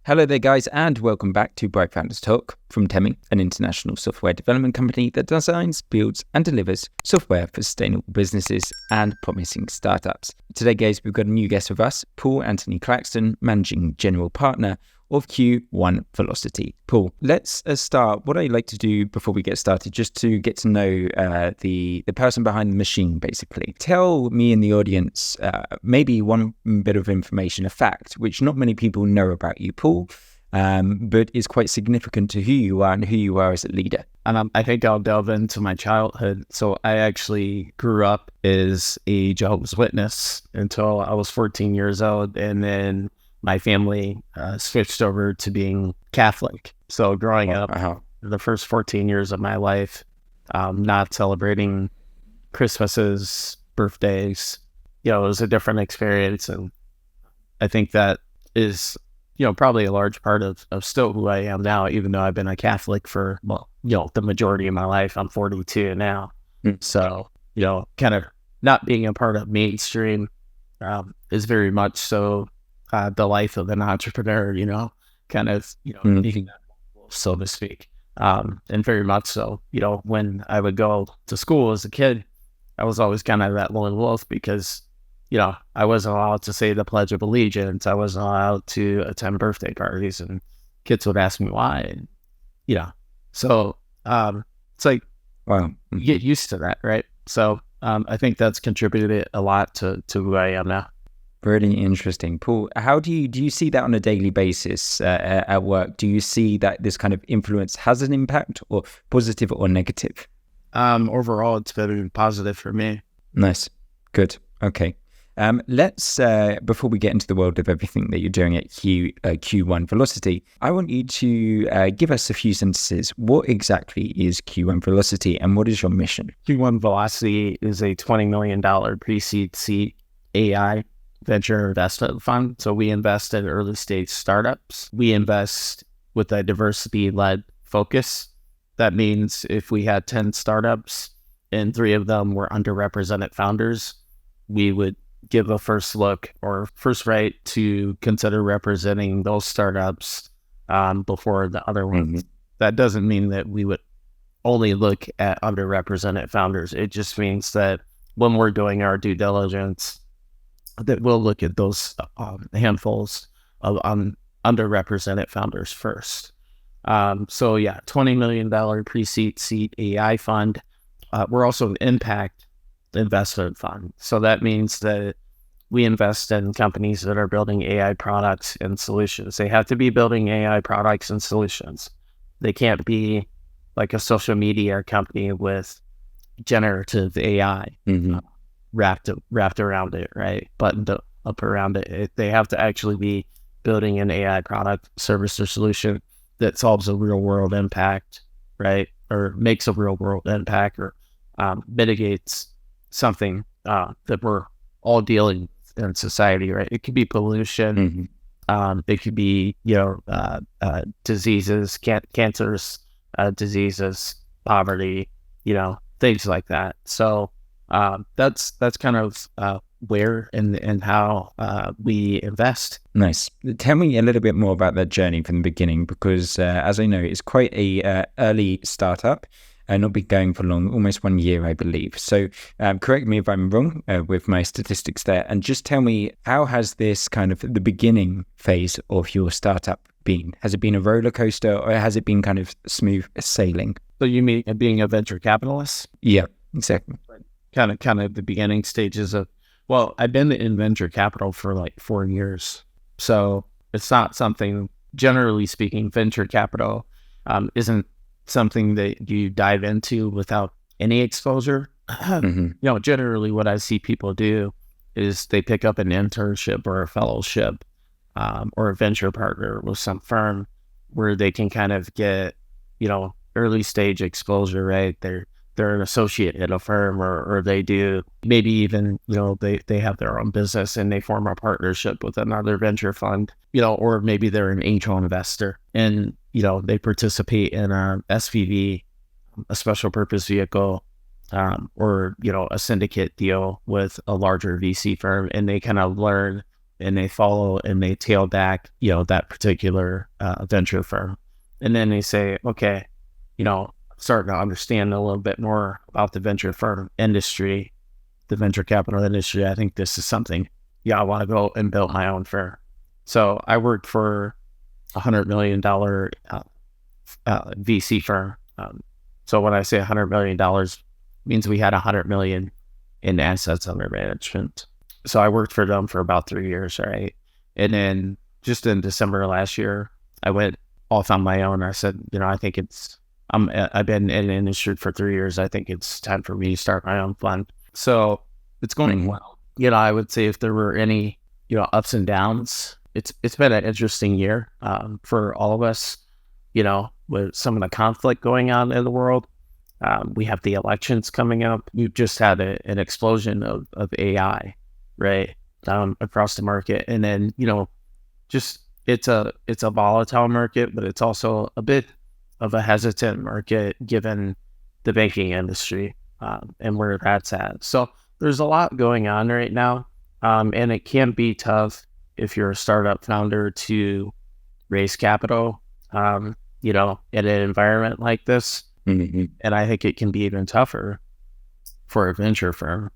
Hello there, guys, and welcome back to Bright Founders Talk from Temi, an international software development company that designs, builds, and delivers software for sustainable businesses and promising startups. Today, guys, we've got a new guest with us, Paul Anthony Claxton, Managing General Partner of Q1 Velocity. Paul, let's start. What I'd like to do before we get started, just to get to know the person behind the machine, basically. Tell me and the audience maybe one bit of information, a fact, which not many people know about you, Paul, but is quite significant to who you are and who you are as a leader. I think I'll delve into my childhood. So I actually grew up as a Jehovah's Witness until I was 14 years old, and then my family switched over to being Catholic. So growing up, the first 14 years of my life, not celebrating Christmases, birthdays, it was a different experience. And I think that is, probably a large part of still who I am now, even though I've been a Catholic for, the majority of my life. I'm 42 now. So, kind of not being a part of mainstream is very much so the life of an entrepreneur, making that, so to speak. And very much so, when I would go to school as a kid, I was always kind of that lone wolf because, I wasn't allowed to say the Pledge of Allegiance. I wasn't allowed to attend birthday parties, and kids would ask me why. And, so it's like, wow, you get used to that, right? So I think that's contributed a lot to who I am now. Really interesting. Paul, how do you see that on a daily basis at work? Do you see that this kind of influence has an impact, or positive or negative? Overall, it's been positive for me. Nice. Good. Okay. Let's, before we get into the world of everything that you're doing at Q1 Velocity, I want you to give us a few sentences. What exactly is Q1 Velocity and what is your mission? Q1 Velocity is a $20 million pre-seed AI venture investment fund. So we invest in early stage startups. We invest with a diversity-led focus. That means if we had 10 startups and 3 of them were underrepresented founders, we would give a first look or first right to consider representing those startups before the other ones. Mm-hmm. That doesn't mean that we would only look at underrepresented founders. It just means that when we're doing our due diligence, that we'll look at those handfuls of underrepresented founders first. So yeah, $20 million pre-seed AI fund. We're also an impact investment fund. So that means that we invest in companies that are building AI products and solutions. They have to be building AI products and solutions. They can't be like a social media company with generative AI. Mm-hmm. Wrapped around it, right? Buttoned up around it. They have to actually be building an AI product, service, or solution that solves a real world impact, right? Or makes a real world impact, or mitigates something that we're all dealing with in society, right? It could be pollution. Mm-hmm. It could be, diseases, cancers, diseases, poverty, things like that. So that's kind of where and how we invest. Nice. Tell me a little bit more about that journey from the beginning, because as I know, it's quite a early startup and not been going for long, almost 1 year, I believe. So correct me if I'm wrong with my statistics there, and just tell me, how has this kind of the beginning phase of your startup been? Has it been a roller coaster, or has it been kind of smooth sailing? So you mean being a venture capitalist? Yeah, exactly. Kind of the beginning stages of, well, I've been in venture capital for like 4 years. So it's not something, generally speaking, venture capital isn't something that you dive into without any exposure. Mm-hmm. Generally what I see people do is they pick up an internship or a fellowship or a venture partner with some firm where they can kind of get, early stage exposure, right? They're an associate at a firm, or they do maybe even, they have their own business and they form a partnership with another venture fund, or maybe they're an angel investor and, they participate in a SPV, a special purpose vehicle, or, a syndicate deal with a larger VC firm, and they kind of learn and they follow and they tail back, that particular venture firm. And then they say, okay, starting to understand a little bit more about the venture firm industry, the venture capital industry. I think this is something, I want to go and build my own firm. So I worked for $100 million VC firm. So when I say $100 million, means we had $100 million in assets under management. So I worked for them for about 3 years, right? And then just in December last year, I went off on my own. I said, I think I've been in the industry for 3 years. I think it's time for me to start my own fund. So it's going well. I would say if there were any, ups and downs, it's been an interesting year for all of us, with some of the conflict going on in the world. We have the elections coming up. We've just had an explosion of AI, right, across the market. And then, just it's a volatile market, but it's also a bit of a hesitant market given the banking industry and where that's at. So there's a lot going on right now. And it can be tough if you're a startup founder to raise capital, in an environment like this. Mm-hmm. And I think it can be even tougher for a venture firm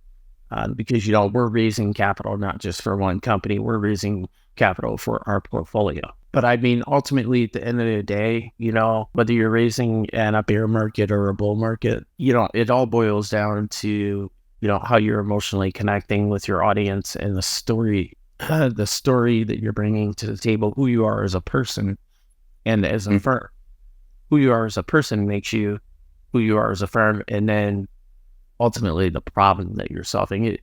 because, we're raising capital not just for one company, we're raising capital for our portfolio. But I mean, ultimately, at the end of the day, whether you're raising in a bear market or a bull market, it all boils down to, how you're emotionally connecting with your audience and the story that you're bringing to the table, who you are as a person and as a firm. Who you are as a person makes you who you are as a firm. And then ultimately the problem that you're solving,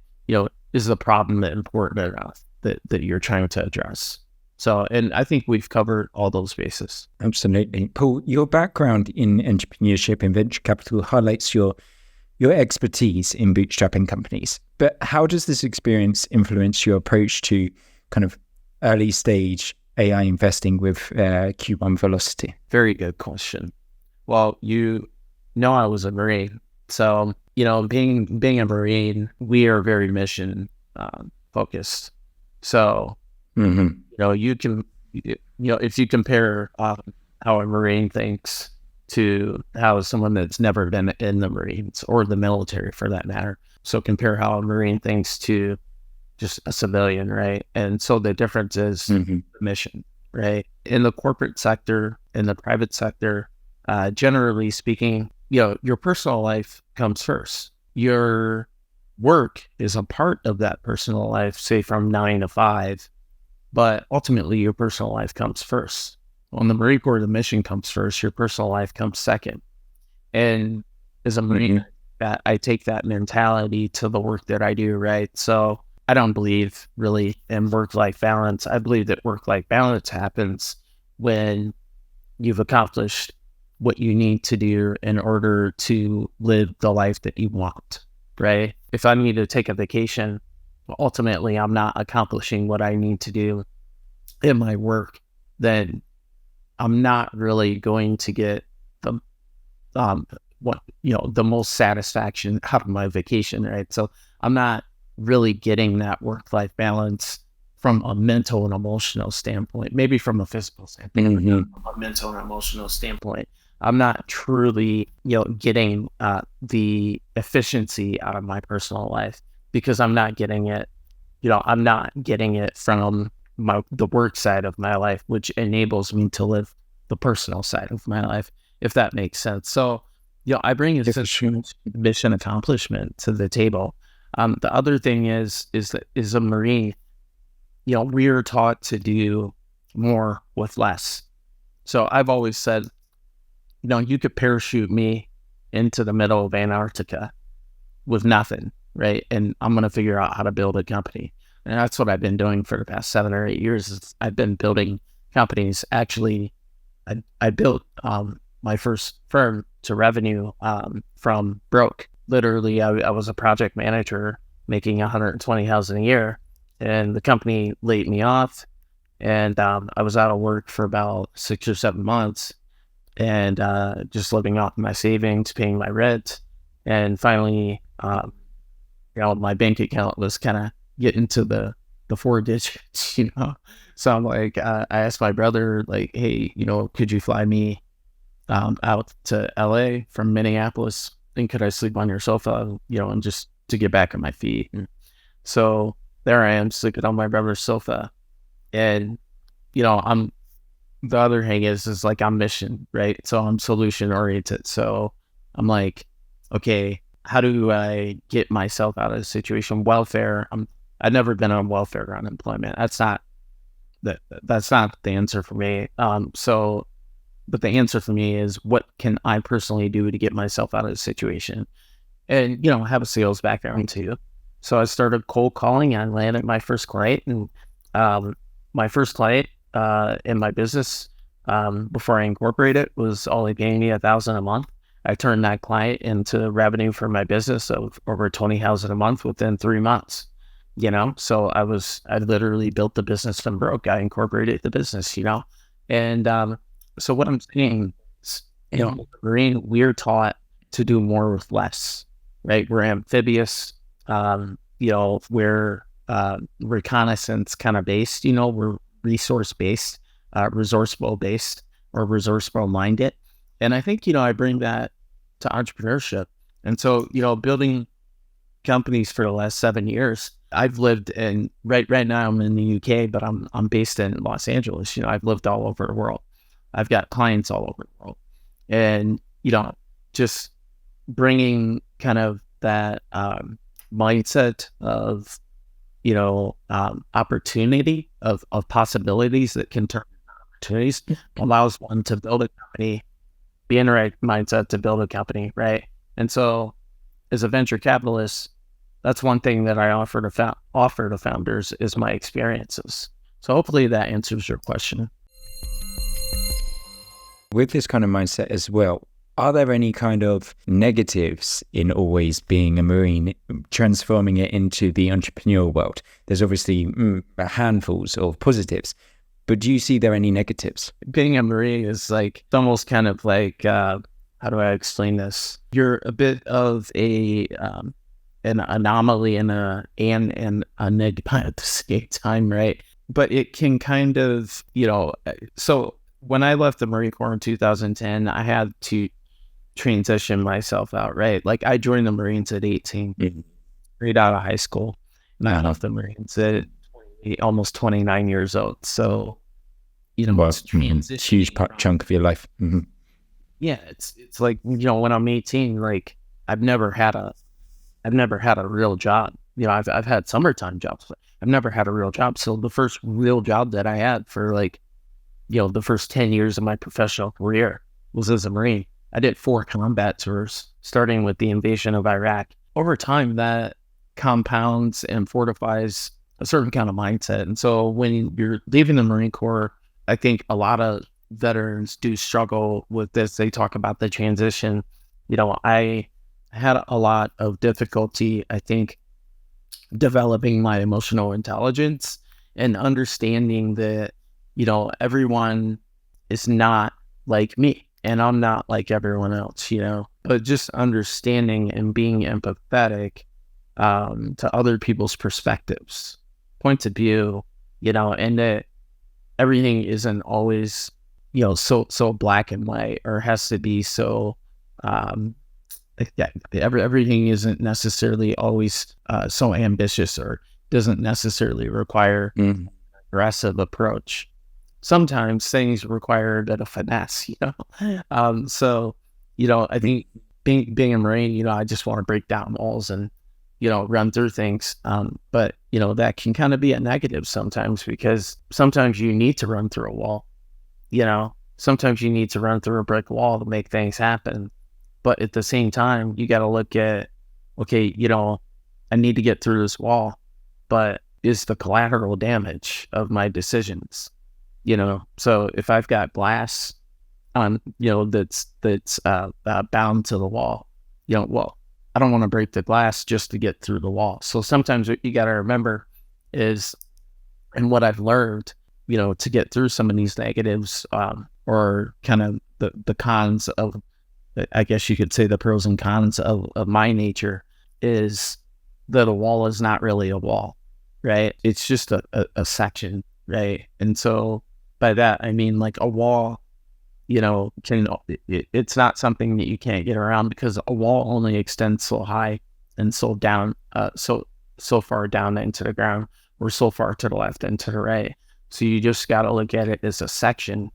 is the problem that important enough that you're trying to address. So, and I think we've covered all those bases. Absolutely. Paul, your background in entrepreneurship and venture capital highlights your expertise in bootstrapping companies. But how does this experience influence your approach to kind of early stage AI investing with Q1 Velocity? Very good question. Well, I was a Marine. So, being a Marine, we are very mission focused. So, you can, if you compare how a Marine thinks to how someone that's never been in the Marines or the military for that matter. So compare how a Marine thinks to just a civilian, right? And so the difference is the mission, right? In the corporate sector, in the private sector, generally speaking, your personal life comes first. Your work is a part of that personal life, say from 9 to 5, but ultimately your personal life comes first. On the Marine Corps, the mission comes first, your personal life comes second. And as a Marine, I take that mentality to the work that I do, right? So I don't believe really in work-life balance. I believe that work-life balance happens when you've accomplished what you need to do in order to live the life that you want, right? If I need to take a vacation, ultimately I'm not accomplishing what I need to do in my work, then I'm not really going to get the the most satisfaction out of my vacation, right? So I'm not really getting that work-life balance from a mental and emotional standpoint, maybe from a physical standpoint, but not from a mental and emotional standpoint. I'm not truly, getting the efficiency out of my personal life because I'm not getting it, I'm not getting it from the work side of my life, which enables me to live the personal side of my life, if that makes sense. So, I bring a sense of mission accomplishment to the table. The other thing is a Marine, we are taught to do more with less. So I've always said, you could parachute me into the middle of Antarctica with nothing, right? And I'm going to figure out how to build a company. And that's what I've been doing for the past 7 or 8 years. I've been building companies. Actually, I built my first firm to revenue from broke. Literally, I was a project manager making $120,000 a year, and the company laid me off, and I was out of work for about 6 or 7 months, and just living off my savings, paying my rent, and finally, my bank account was kind of getting to the the 4 digits, So I'm like, I asked my brother, like, hey, could you fly me out to LA from Minneapolis? And could I sleep on your sofa, and just to get back on my feet? And so there I am sleeping on my brother's sofa. And, I'm, the other thing is like, I'm mission, right? So I'm solution oriented. So I'm like, okay, how do I get myself out of the situation? Welfare. I've never been on welfare or unemployment. That's not the answer for me. But the answer for me is, what can I personally do to get myself out of the situation? And, have a sales background too. So I started cold calling. I landed my first client, and my first client in my business before I incorporated was only paying me $1,000 a month. I turned that client into revenue for my business of over $20,000 a month within 3 months. So I literally built the business from broke. I incorporated the business, and so what I'm saying is, Marine, we're taught to do more with less, right? We're amphibious, we're reconnaissance kind of based, we're resource based, resourceful based, or resourceful minded. And I think, I bring that to entrepreneurship. And so, building companies for the last 7 years, I've lived in, right now I'm in the UK, but I'm based in Los Angeles. I've lived all over the world. I've got clients all over the world. And, just bringing kind of that mindset of, opportunity, of possibilities that can turn into opportunities, allows one to build a company, be in the right mindset to build a company, right? And so as a venture capitalist, that's one thing that I offer to founders is my experiences. So hopefully that answers your question. With this kind of mindset as well, are there any kind of negatives in always being a Marine, transforming it into the entrepreneurial world? There's obviously handfuls of positives, but do you see there any negatives? Being a Marine is like, it's almost kind of like, how do I explain this? You're a bit of an anomaly and a negative at the same time, right? But it can kind of, so when I left the Marine Corps in 2010, I had to transition myself out, right? Like I joined the Marines at 18, straight out of high school. And I left the Marines at almost 29 years old. So, it's huge chunk of your life. Mm-hmm. Yeah, it's like, when I'm 18, like I've never had a real job. I've had summertime jobs, but I've never had a real job. So the first real job that I had for like, the first 10 years of my professional career was as a Marine. I did 4 combat tours, starting with the invasion of Iraq. Over time, that compounds and fortifies a certain kind of mindset. And so when you're leaving the Marine Corps, I think a lot of veterans do struggle with this. They talk about the transition. I had a lot of difficulty, I think, developing my emotional intelligence and understanding that, everyone is not like me and I'm not like everyone else, but just understanding and being empathetic to other people's perspectives, points of view, and that everything isn't always, so black and white, or has to be so, everything isn't necessarily always so ambitious, or doesn't necessarily require an aggressive approach. Sometimes things require a bit of finesse, So, I think being a Marine, I just want to break down walls and, run through things. But, that can kind of be a negative sometimes, because sometimes you need to run through a wall, sometimes you need to run through a brick wall to make things happen. But at the same time, you got to look at, okay, I need to get through this wall, but is the collateral damage of my decisions? So if I've got glass on, that's bound to the wall, well, I don't want to break the glass just to get through the wall. So sometimes what you got to remember is, and what I've learned, to get through some of these negatives, or kind of the cons of, I guess you could say, the pros and cons of my nature, is that a wall is not really a wall. right? It's just a section, right? And so by that, I mean like a wall, it's not something that you can't get around because a wall only extends so high and so down, so far down into the ground or so far to the left and to the right. So you just got to look at it as a section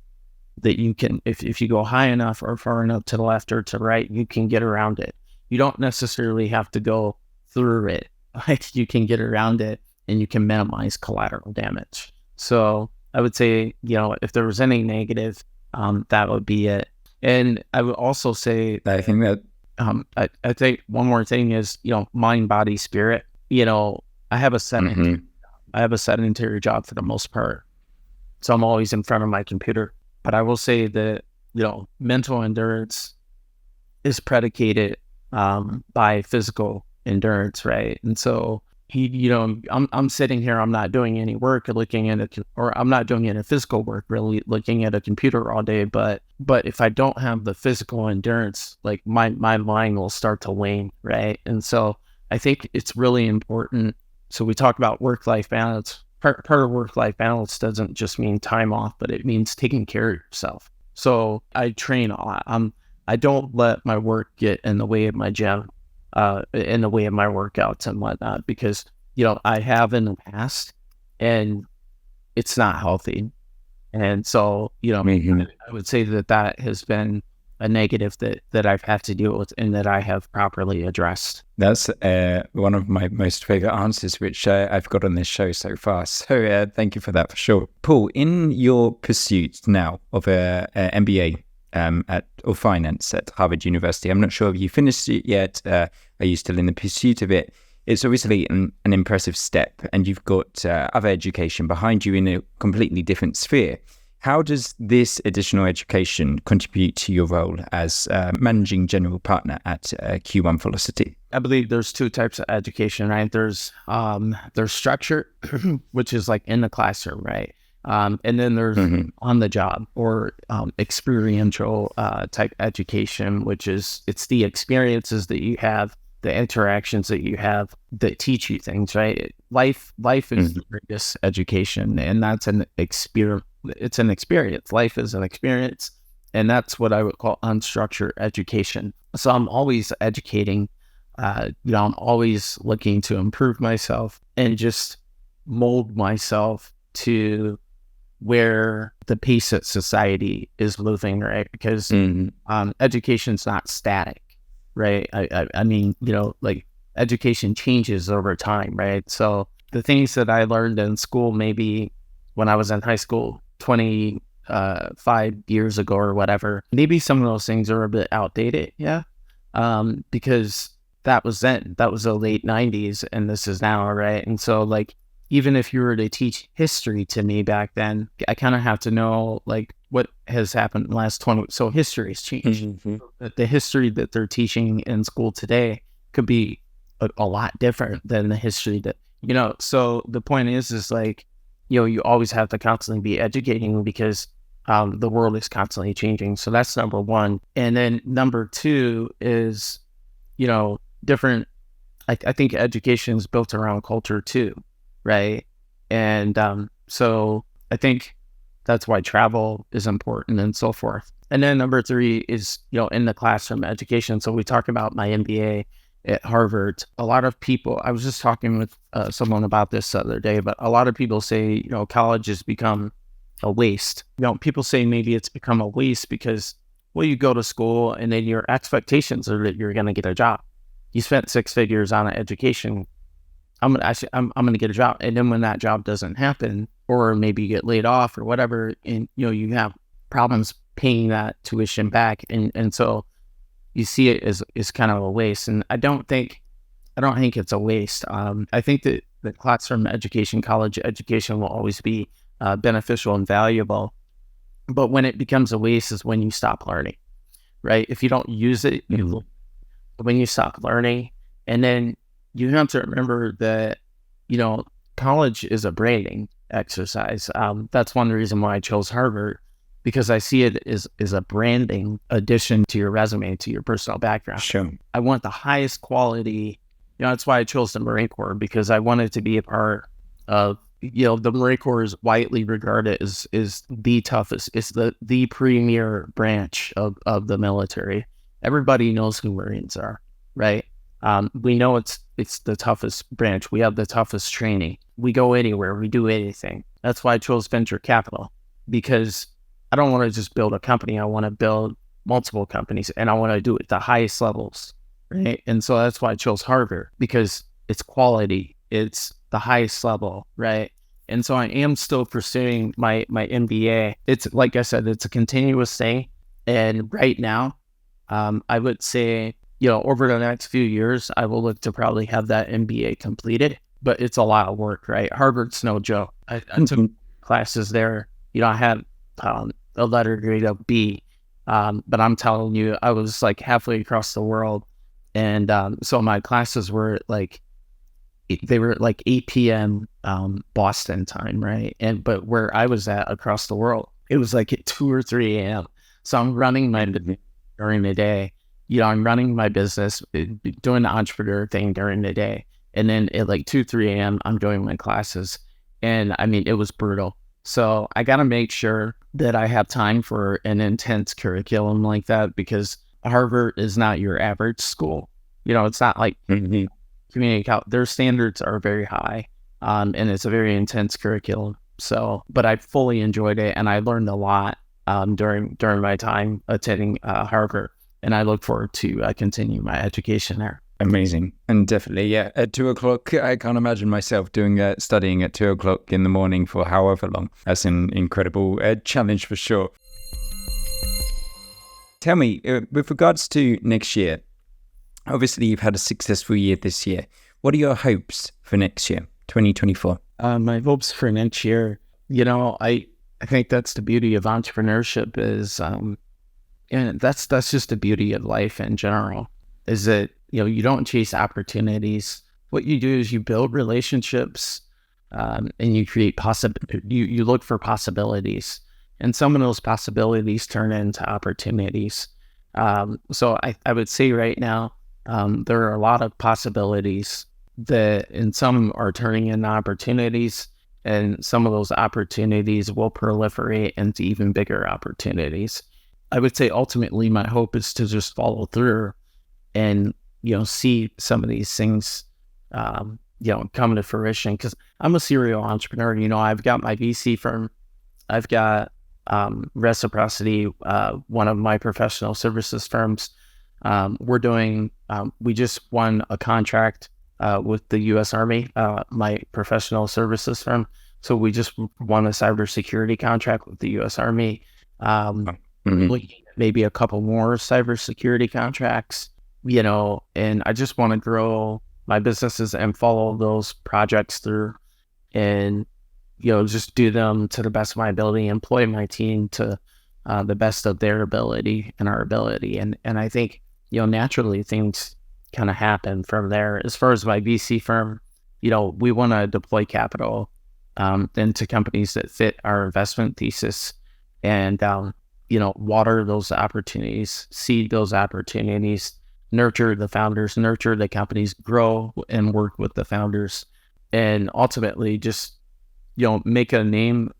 that you can, if you go high enough or far enough to the left or to the right, you can get around it. You don't necessarily have to go through it. Like you can get around it and you can minimize collateral damage. So I would say, if there was any negative, that would be it. And I would also say, I think that, I think one more thing is, mind, body, spirit. I have a sedentary job for the most part. So I'm always in front of my computer. But I will say that, mental endurance is predicated by physical endurance, right? And so, I'm sitting here, I'm not doing any work or I'm not doing any physical work, really looking at a computer all day. But if I don't have the physical endurance, like my mind will start to wane, right? And so I think it's really important. So we talk about work-life balance. Part of work-life balance doesn't just mean time off, but it means taking care of yourself. So I train a lot. I don't let my work get in the way of my gym, in the way of my workouts and whatnot, because, I have in the past and it's not healthy. And so, I would say that has been a negative that I've had to deal with and that I have properly addressed. That's one of my most favorite answers, which I've got on this show so far. So thank you for that, for sure. Paul, in your pursuit now of a MBA or finance at Harvard University, I'm not sure if you finished it yet. Are you still in the pursuit of it? It's obviously an impressive step, and you've got other education behind you in a completely different sphere. How does this additional education contribute to your role as managing general partner at Q1 Velocity? I believe there's two types of education, right? There's structured, which is like in the classroom, right? And then there's on the job or experiential type education, which is it's the experiences that you have, the interactions that you have that teach you things, right? Life is the greatest education, and that's an experience. It's an experience. Life is an experience, and that's what I would call unstructured education. So I'm always educating. I'm always looking to improve myself and just mold myself to where the pace of society is moving, right? Because education's not static, right? I mean, like education changes over time, right? So the things that I learned in school, maybe when I was in high school 25 years ago or whatever, maybe some of those things are a bit outdated, because that was then. That was the late 90s, and this is now, right? And so, like, even if you were to teach history to me back then, I kind of have to know, like, what has happened in the last 20. So history has changed. The history that they're teaching in school today could be a lot different than the history that, so the point is like, you always have to constantly be educating because the world is constantly changing. So that's number one. And then number two is, different. I think education is built around culture too, right? And so I think that's why travel is important and so forth. And then number three is, in the classroom education. So we talk about my MBA at Harvard. A lot of people, I was just talking with someone about this the other day, but a lot of people say, college has become a waste. People say maybe it's become a waste because, well, you go to school and then your expectations are that you're going to get a job. You spent 6 figures on an education. I'm going to get a job. And then when that job doesn't happen, or maybe you get laid off or whatever, and, you have problems paying that tuition back. And so you see it as kind of a waste. And I don't think it's a waste. I think that the classroom education, college education will always be beneficial and valuable. But when it becomes a waste is when you stop learning, right? If you don't use it, when you stop learning. And then you have to remember that, college is a branding exercise. That's one reason why I chose Harvard, because I see it as a branding addition to your resume, to your personal background. Sure. I want the highest quality. That's why I chose the Marine Corps, because I wanted to be a part the Marine Corps is widely regarded as the toughest. It's the premier branch of the military. Everybody knows who Marines are, right? We know it's the toughest branch. We have the toughest training. We go anywhere. We do anything. That's why I chose venture capital, because I don't want to just build a company. I want to build multiple companies, and I want to do it at the highest levels, right? And so that's why I chose Harvard, because it's quality. It's the highest level, right? And so I am still pursuing my MBA. It's, like I said, it's a continuous thing. And right now, I would say, over the next few years, I will look to probably have that MBA completed. But it's a lot of work, right? Harvard's no joke. I took classes there. I had a letter grade of B. But I'm telling you, I was like halfway across the world. And so my classes were like, they were like 8 p.m. Boston time, right? But where I was at across the world, it was like at 2 or 3 a.m. So I'm running my during the day. I'm running my business, doing the entrepreneur thing during the day. And then at like 2, 3 a.m., I'm doing my classes. And I mean, it was brutal. So I got to make sure that I have time for an intense curriculum like that, because Harvard is not your average school. It's not like community college. Their standards are very high, and it's a very intense curriculum. So, but I fully enjoyed it, and I learned a lot during my time attending Harvard, and I look forward to continue my education there. Amazing. And definitely, yeah, at 2 o'clock, I can't imagine myself studying at 2 o'clock in the morning for however long. That's an incredible challenge for sure. Tell me, with regards to next year, obviously you've had a successful year this year. What are your hopes for next year, 2024? My hopes for next year, I think that's the beauty of entrepreneurship is, and that's just the beauty of life in general, is that, you don't chase opportunities. What you do is you build relationships, and you create you look for possibilities, and some of those possibilities turn into opportunities. So I would say right now, there are a lot of possibilities and some are turning into opportunities, and some of those opportunities will proliferate into even bigger opportunities. I would say ultimately my hope is to just follow through and, see some of these things, come to fruition, because I'm a serial entrepreneur. I've got my VC firm. I've got Reciprocity, one of my professional services firms. We just won a contract with the U.S. Army, my professional services firm. So we just won a cybersecurity contract with the U.S. Army. Maybe a couple more cybersecurity contracts, and I just want to grow my businesses and follow those projects through and, just do them to the best of my ability, employ my team to the best of their ability and our ability. And I think, naturally things kind of happen from there. As far as my VC firm, we want to deploy capital into companies that fit our investment thesis and, water those opportunities, seed those opportunities, nurture the founders, nurture the companies, grow and work with the founders, and ultimately just, make a name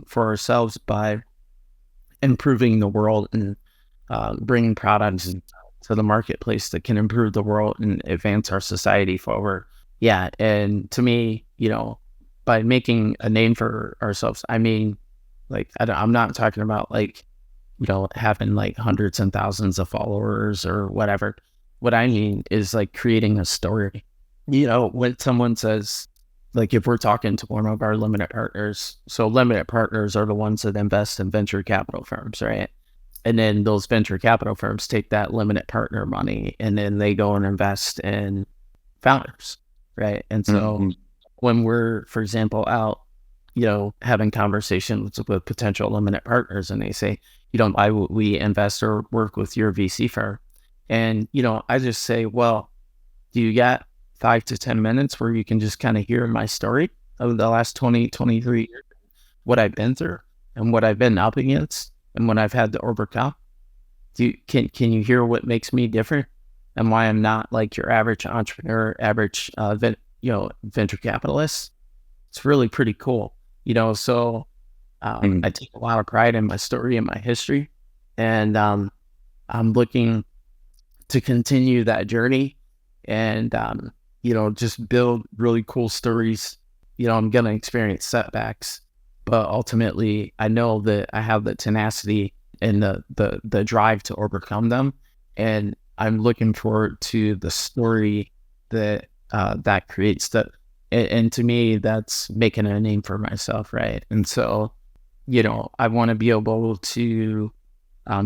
for ourselves by improving the world and bringing products to the marketplace that can improve the world and advance our society forward. Yeah. And to me, by making a name for ourselves, I mean, like, I'm not talking about like, having like hundreds and thousands of followers or whatever. What I mean is like creating a story. When someone says, like, if we're talking to one of our limited partners, so limited partners are the ones that invest in venture capital firms, right? And then those venture capital firms take that limited partner money and then they go and invest in founders, right? And so when we're, for example, out, having conversations with potential limited partners, and they say, why would we invest or work with your VC firm? And, I just say, well, do you got 5 to 10 minutes where you can just kind of hear my story of the last 20, 23 years, what I've been through and what I've been up against and what I've had to overcome? Can you hear what makes me different and why I'm not like your average entrepreneur, average venture capitalist? it's really pretty cool, so I take a lot of pride in my story and my history, and I'm looking to continue that journey and, just build really cool stories. I'm going to experience setbacks, but ultimately I know that I have the tenacity and the drive to overcome them. And I'm looking forward to the story that creates that. And to me, that's making a name for myself, right? And so, I want to be able to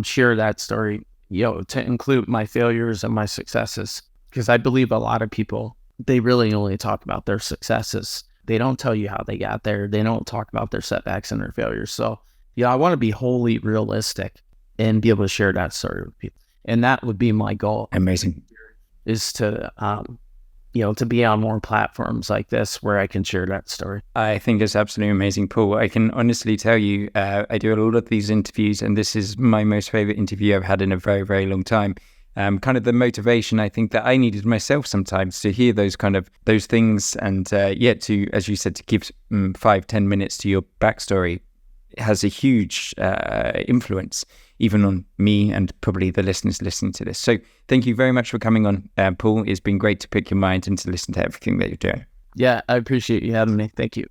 share that story, to include my failures and my successes, because I believe a lot of people, they really only talk about their successes. They don't tell you how they got there. They don't talk about their setbacks and their failures. So, I want to be wholly realistic and be able to share that story with people. And that would be my goal. Amazing. Is to, to be on more platforms like this where I can share that story. I think it's absolutely amazing, Paul. I can honestly tell you, I do a lot of these interviews, and this is my most favorite interview I've had in a very, very long time. Kind of the motivation I think that I needed myself sometimes to hear those things, and to, as you said, to give 5-10 minutes to your backstory has a huge influence even on me and probably the listeners listening to this. So thank you very much for coming on, Paul. It's been great to pick your mind and to listen to everything that you're doing. Yeah, I appreciate you having me. Thank you.